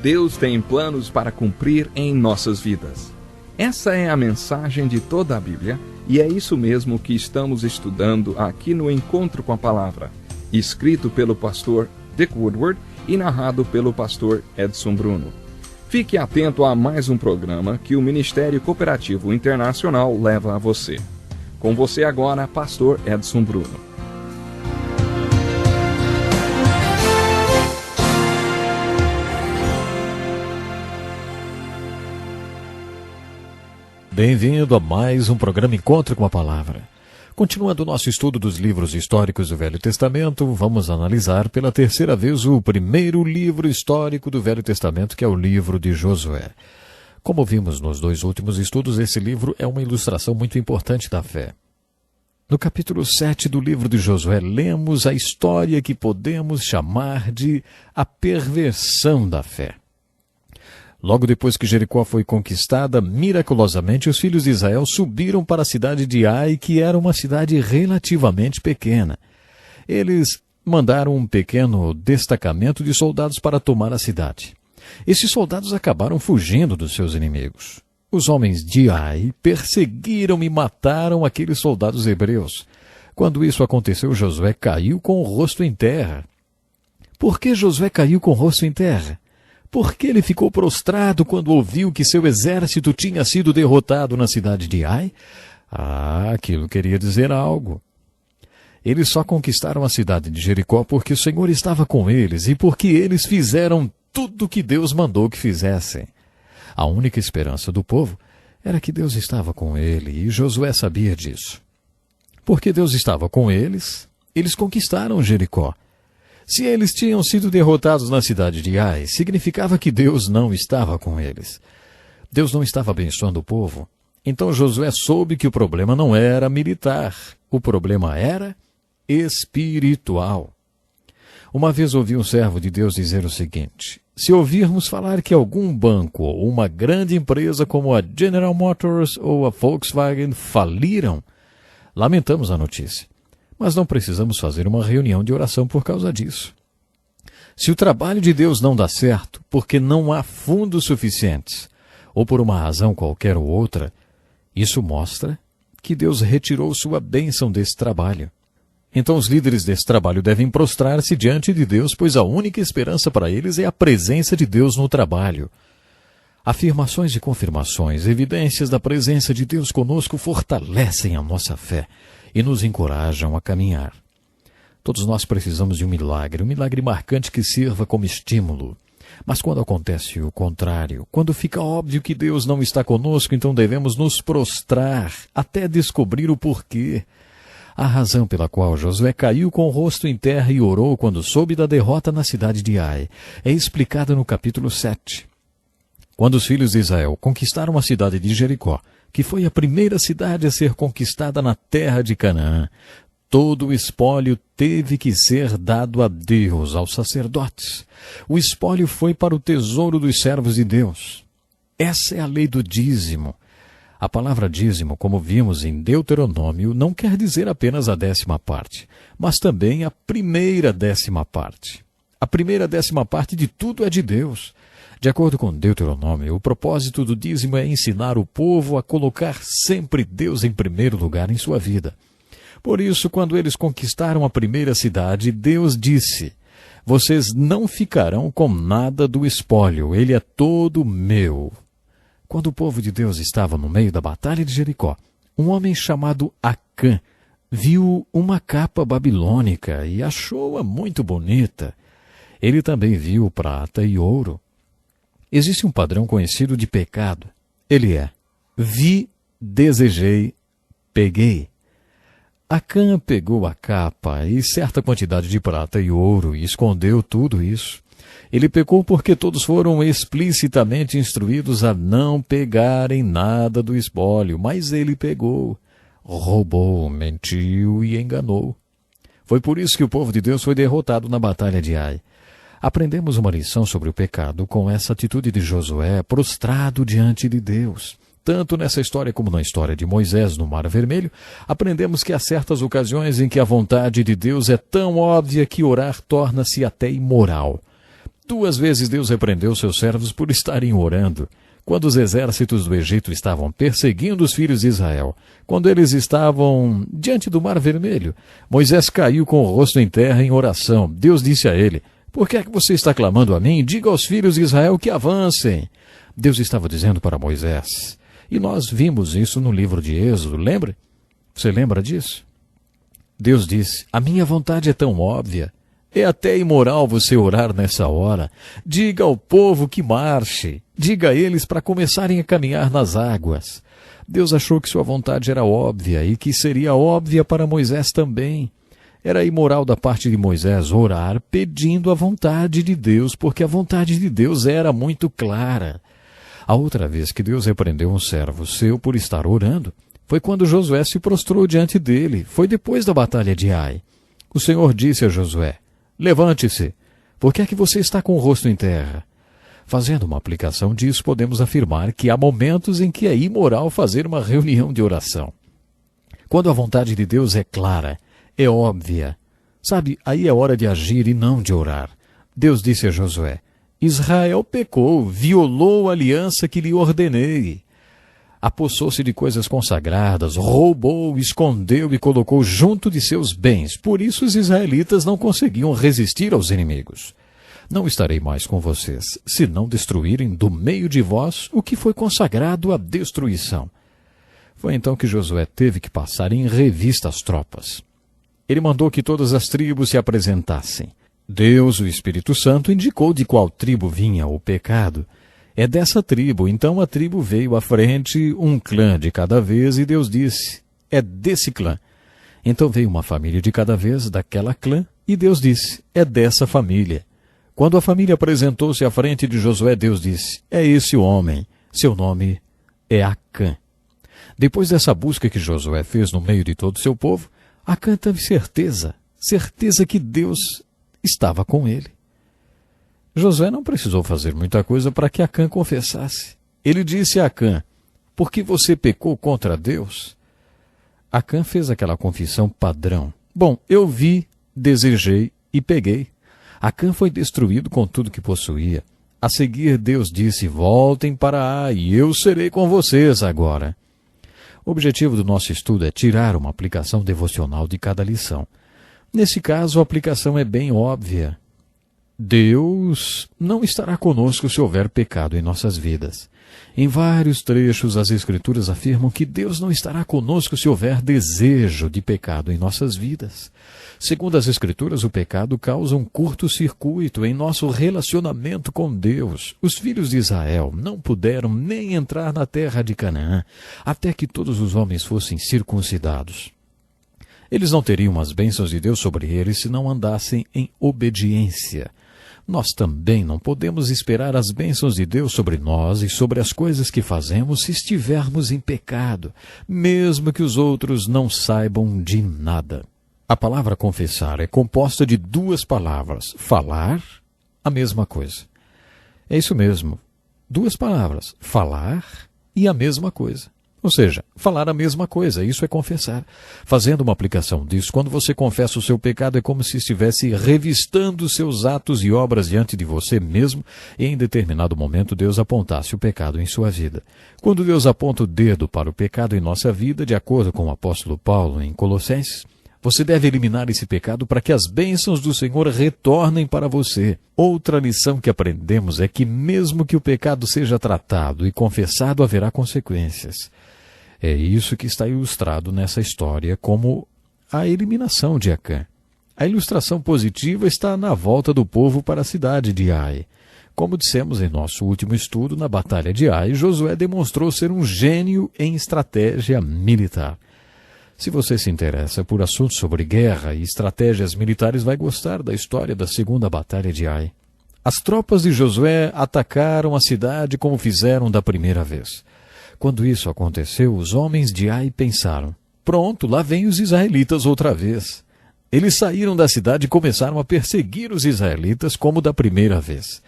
Deus tem planos para cumprir em nossas vidas. Essa é a mensagem de toda a Bíblia e é isso mesmo que estamos estudando aqui no Encontro com a Palavra, escrito pelo pastor Dick Woodward e narrado pelo pastor Edson Bruno. Fique atento a mais um programa que o Ministério Cooperativo Internacional leva a você. Com você agora, pastor Edson Bruno. Bem-vindo a mais um programa Encontro com a Palavra. Continuando o nosso estudo dos livros históricos do Velho Testamento, vamos analisar pela terceira vez o primeiro livro histórico do Velho Testamento, que é o livro de Josué. Como vimos nos dois últimos estudos, esse livro é uma ilustração muito importante da fé. No capítulo 7 do livro de Josué, lemos a história que podemos chamar de a perversão da fé. Logo depois que Jericó foi conquistada, miraculosamente os filhos de Israel subiram para a cidade de Ai, que era uma cidade relativamente pequena. Eles mandaram um pequeno destacamento de soldados para tomar a cidade. Esses soldados acabaram fugindo dos seus inimigos. Os homens de Ai perseguiram e mataram aqueles soldados hebreus. Quando isso aconteceu, Josué caiu com o rosto em terra. Por que Josué caiu com o rosto em terra? Porque ele ficou prostrado quando ouviu que seu exército tinha sido derrotado na cidade de Ai? Aquilo queria dizer algo. Eles só conquistaram a cidade de Jericó porque o Senhor estava com eles e porque eles fizeram tudo o que Deus mandou que fizessem. A única esperança do povo era que Deus estava com ele e Josué sabia disso. Porque Deus estava com eles, eles conquistaram Jericó. Se eles tinham sido derrotados na cidade de Ai, significava que Deus não estava com eles. Deus não estava abençoando o povo. Então Josué soube que o problema não era militar, o problema era espiritual. Uma vez ouvi um servo de Deus dizer o seguinte: se ouvirmos falar que algum banco ou uma grande empresa como a General Motors ou a Volkswagen faliram, lamentamos a notícia. Mas não precisamos fazer uma reunião de oração por causa disso. Se o trabalho de Deus não dá certo, porque não há fundos suficientes, ou por uma razão qualquer ou outra, isso mostra que Deus retirou sua bênção desse trabalho. Então os líderes desse trabalho devem prostrar-se diante de Deus, pois a única esperança para eles é a presença de Deus no trabalho. Afirmações e confirmações, evidências da presença de Deus conosco fortalecem a nossa fé e nos encorajam a caminhar. Todos nós precisamos de um milagre marcante que sirva como estímulo. Mas quando acontece o contrário, quando fica óbvio que Deus não está conosco, então devemos nos prostrar até descobrir o porquê. A razão pela qual Josué caiu com o rosto em terra e orou quando soube da derrota na cidade de Ai é explicada no capítulo 7. Quando os filhos de Israel conquistaram a cidade de Jericó, que foi a primeira cidade a ser conquistada na terra de Canaã, todo o espólio teve que ser dado a Deus, aos sacerdotes. O espólio foi para o tesouro dos servos de Deus. Essa é a lei do dízimo. A palavra dízimo, como vimos em Deuteronômio, não quer dizer apenas a 10ª parte, mas também a primeira 10ª parte. A primeira 10ª parte de tudo é de Deus. De acordo com Deuteronômio, o propósito do dízimo é ensinar o povo a colocar sempre Deus em primeiro lugar em sua vida. Por isso, quando eles conquistaram a primeira cidade, Deus disse: vocês não ficarão com nada do espólio, ele é todo meu. Quando o povo de Deus estava no meio da batalha de Jericó, um homem chamado Acã viu uma capa babilônica e achou-a muito bonita. Ele também viu prata e ouro. Existe um padrão conhecido de pecado. Ele é: vi, desejei, peguei. Acã pegou a capa e certa quantidade de prata e ouro e escondeu tudo isso. Ele pecou porque todos foram explicitamente instruídos a não pegarem nada do espólio, mas ele pegou, roubou, mentiu e enganou. Foi por isso que o povo de Deus foi derrotado na batalha de Ai. Aprendemos uma lição sobre o pecado com essa atitude de Josué prostrado diante de Deus. Tanto nessa história como na história de Moisés no Mar Vermelho, aprendemos que há certas ocasiões em que a vontade de Deus é tão óbvia que orar torna-se até imoral. 2 vezes Deus repreendeu seus servos por estarem orando. Quando os exércitos do Egito estavam perseguindo os filhos de Israel, quando eles estavam diante do Mar Vermelho, Moisés caiu com o rosto em terra em oração. Deus disse a ele: por que é que você está clamando a mim? Diga aos filhos de Israel que avancem. Deus estava dizendo para Moisés. E nós vimos isso no livro de Êxodo, lembra? Você lembra disso? Deus disse: a minha vontade é tão óbvia. É até imoral você orar nessa hora. Diga ao povo que marche. Diga a eles para começarem a caminhar nas águas. Deus achou que sua vontade era óbvia e que seria óbvia para Moisés também. Era imoral da parte de Moisés orar pedindo a vontade de Deus, porque a vontade de Deus era muito clara. A outra vez que Deus repreendeu um servo seu por estar orando foi quando Josué se prostrou diante dele. Foi depois da batalha de Ai. O Senhor disse a Josué: levante-se, por que é que você está com o rosto em terra? Fazendo uma aplicação disso, podemos afirmar que há momentos em que é imoral fazer uma reunião de oração. Quando a vontade de Deus é clara, é óbvia. Sabe, aí é hora de agir e não de orar. Deus disse a Josué: Israel pecou, violou a aliança que lhe ordenei. Apossou-se de coisas consagradas, roubou, escondeu e colocou junto de seus bens. Por isso os israelitas não conseguiam resistir aos inimigos. Não estarei mais com vocês, se não destruírem do meio de vós o que foi consagrado à destruição. Foi então que Josué teve que passar em revista as tropas. Ele mandou que todas as tribos se apresentassem. Deus, o Espírito Santo, indicou de qual tribo vinha o pecado. É dessa tribo. Então a tribo veio à frente, um clã de cada vez, e Deus disse: é desse clã. Então veio uma família de cada vez daquela clã, e Deus disse: é dessa família. Quando a família apresentou-se à frente de Josué, Deus disse: é esse o homem. Seu nome é Acã. Depois dessa busca que Josué fez no meio de todo o seu povo, Acã teve certeza que Deus estava com ele. Josué não precisou fazer muita coisa para que Acã confessasse. Ele disse a Acã: por que você pecou contra Deus? Acã fez aquela confissão padrão: bom, eu vi, desejei e peguei. Acã foi destruído com tudo que possuía. A seguir, Deus disse: voltem para Ai, e eu serei com vocês agora. O objetivo do nosso estudo é tirar uma aplicação devocional de cada lição. Nesse caso, a aplicação é bem óbvia. Deus não estará conosco se houver pecado em nossas vidas. Em vários trechos, as Escrituras afirmam que Deus não estará conosco se houver desejo de pecado em nossas vidas. Segundo as Escrituras, o pecado causa um curto-circuito em nosso relacionamento com Deus. Os filhos de Israel não puderam nem entrar na terra de Canaã até que todos os homens fossem circuncidados. Eles não teriam as bênçãos de Deus sobre eles se não andassem em obediência. Nós também não podemos esperar as bênçãos de Deus sobre nós e sobre as coisas que fazemos se estivermos em pecado, mesmo que os outros não saibam de nada. A palavra confessar é composta de 2 palavras: falar, a mesma coisa. É isso mesmo, 2 palavras: falar e a mesma coisa. Ou seja, falar a mesma coisa, isso é confessar. Fazendo uma aplicação disso, quando você confessa o seu pecado, é como se estivesse revistando seus atos e obras diante de você mesmo, e em determinado momento Deus apontasse o pecado em sua vida. Quando Deus aponta o dedo para o pecado em nossa vida, de acordo com o apóstolo Paulo em Colossenses, você deve eliminar esse pecado para que as bênçãos do Senhor retornem para você. Outra lição que aprendemos é que mesmo que o pecado seja tratado e confessado, haverá consequências. É isso que está ilustrado nessa história como a eliminação de Acã. A ilustração positiva está na volta do povo para a cidade de Ai. Como dissemos em nosso último estudo, na Batalha de Ai, Josué demonstrou ser um gênio em estratégia militar. Se você se interessa por assuntos sobre guerra e estratégias militares, vai gostar da história da segunda Batalha de Ai. As tropas de Josué atacaram a cidade como fizeram da primeira vez. Quando isso aconteceu, os homens de Ai pensaram: pronto, lá vêm os israelitas outra vez. Eles saíram da cidade e começaram a perseguir os israelitas como da primeira vez.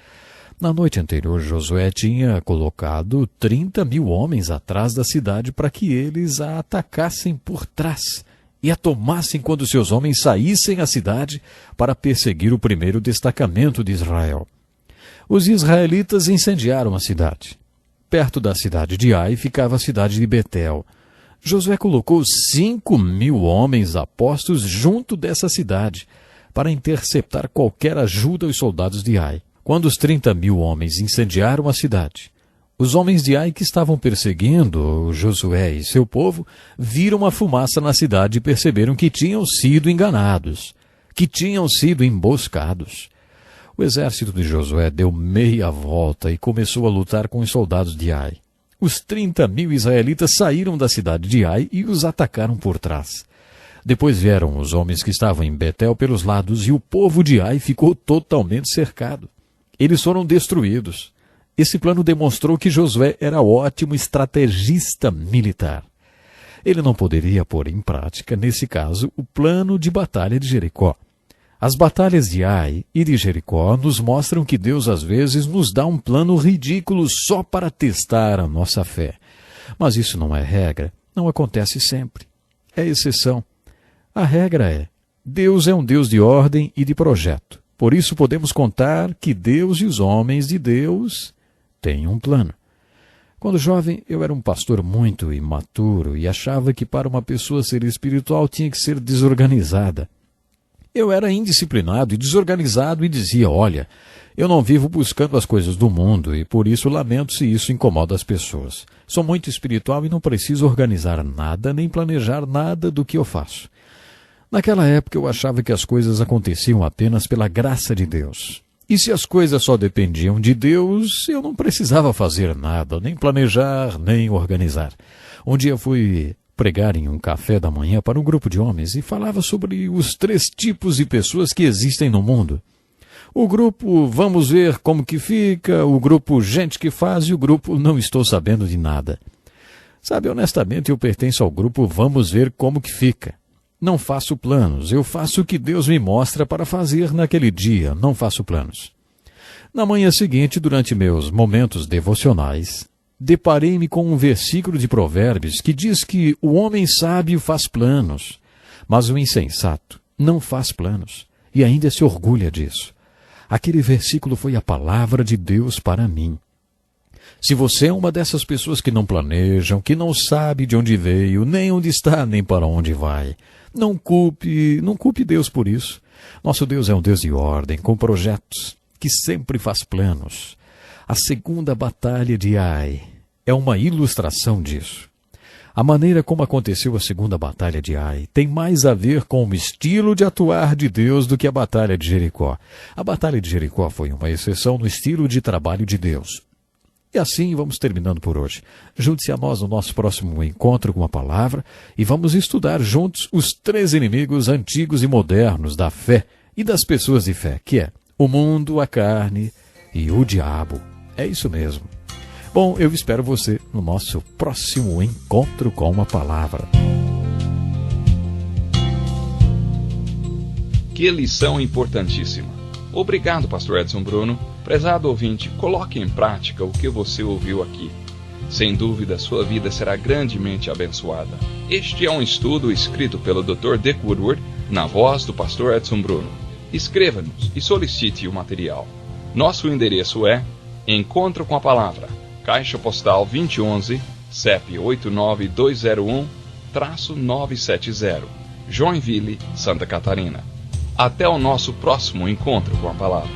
Na noite anterior, Josué tinha colocado 30.000 homens atrás da cidade para que eles a atacassem por trás e a tomassem quando seus homens saíssem à cidade para perseguir o primeiro destacamento de Israel. Os israelitas incendiaram a cidade. Perto da cidade de Ai ficava a cidade de Betel. Josué colocou 5.000 homens apostos junto dessa cidade para interceptar qualquer ajuda aos soldados de Ai. Quando os 30.000 homens incendiaram a cidade, os homens de Ai que estavam perseguindo Josué e seu povo viram a fumaça na cidade e perceberam que tinham sido enganados, que tinham sido emboscados. O exército de Josué deu meia volta e começou a lutar com os soldados de Ai. Os 30.000 israelitas saíram da cidade de Ai e os atacaram por trás. Depois vieram os homens que estavam em Betel pelos lados e o povo de Ai ficou totalmente cercado. Eles foram destruídos. Esse plano demonstrou que Josué era ótimo estrategista militar. Ele não poderia pôr em prática, nesse caso, o plano de batalha de Jericó. As batalhas de Ai e de Jericó nos mostram que Deus às vezes nos dá um plano ridículo só para testar a nossa fé. Mas isso não é regra, não acontece sempre. É exceção. A regra é: Deus é um Deus de ordem e de projeto. Por isso podemos contar que Deus e os homens de Deus têm um plano. Quando jovem, eu era um pastor muito imaturo e achava que para uma pessoa ser espiritual tinha que ser desorganizada. Eu era indisciplinado e desorganizado e dizia: olha, eu não vivo buscando as coisas do mundo e por isso lamento se isso incomoda as pessoas. Sou muito espiritual e não preciso organizar nada nem planejar nada do que eu faço. Naquela época eu achava que as coisas aconteciam apenas pela graça de Deus. E se as coisas só dependiam de Deus, eu não precisava fazer nada, nem planejar, nem organizar. Um dia fui pregar em um café da manhã para um grupo de homens e falava sobre os 3 tipos de pessoas que existem no mundo. O grupo vamos ver como que fica, o grupo gente que faz e o grupo não estou sabendo de nada. Sabe, honestamente eu pertenço ao grupo vamos ver como que fica. Não faço planos, eu faço o que Deus me mostra para fazer naquele dia, não faço planos. Na manhã seguinte, durante meus momentos devocionais, deparei-me com um versículo de Provérbios que diz que o homem sábio faz planos, mas o insensato não faz planos e ainda se orgulha disso. Aquele versículo foi a palavra de Deus para mim. Se você é uma dessas pessoas que não planejam, que não sabe de onde veio, nem onde está, nem para onde vai, não culpe Deus por isso. Nosso Deus é um Deus de ordem, com projetos, que sempre faz planos. A segunda batalha de Ai é uma ilustração disso. A maneira como aconteceu a segunda batalha de Ai tem mais a ver com o estilo de atuar de Deus do que a batalha de Jericó. A batalha de Jericó foi uma exceção no estilo de trabalho de Deus. E assim vamos terminando por hoje. Junte-se a nós no nosso próximo encontro com a palavra e vamos estudar juntos os 3 inimigos antigos e modernos da fé e das pessoas de fé, que é o mundo, a carne e o diabo. É isso mesmo. Bom, eu espero você no nosso próximo encontro com a palavra. Que lição importantíssima. Obrigado, pastor Edson Bruno. Prezado ouvinte, coloque em prática o que você ouviu aqui. Sem dúvida, sua vida será grandemente abençoada. Este é um estudo escrito pelo Dr. Dick Woodward, na voz do pastor Edson Bruno. Escreva-nos e solicite o material. Nosso endereço é Encontro com a Palavra, Caixa Postal 2011, CEP 89201-970, Joinville, Santa Catarina. Até o nosso próximo encontro com a palavra.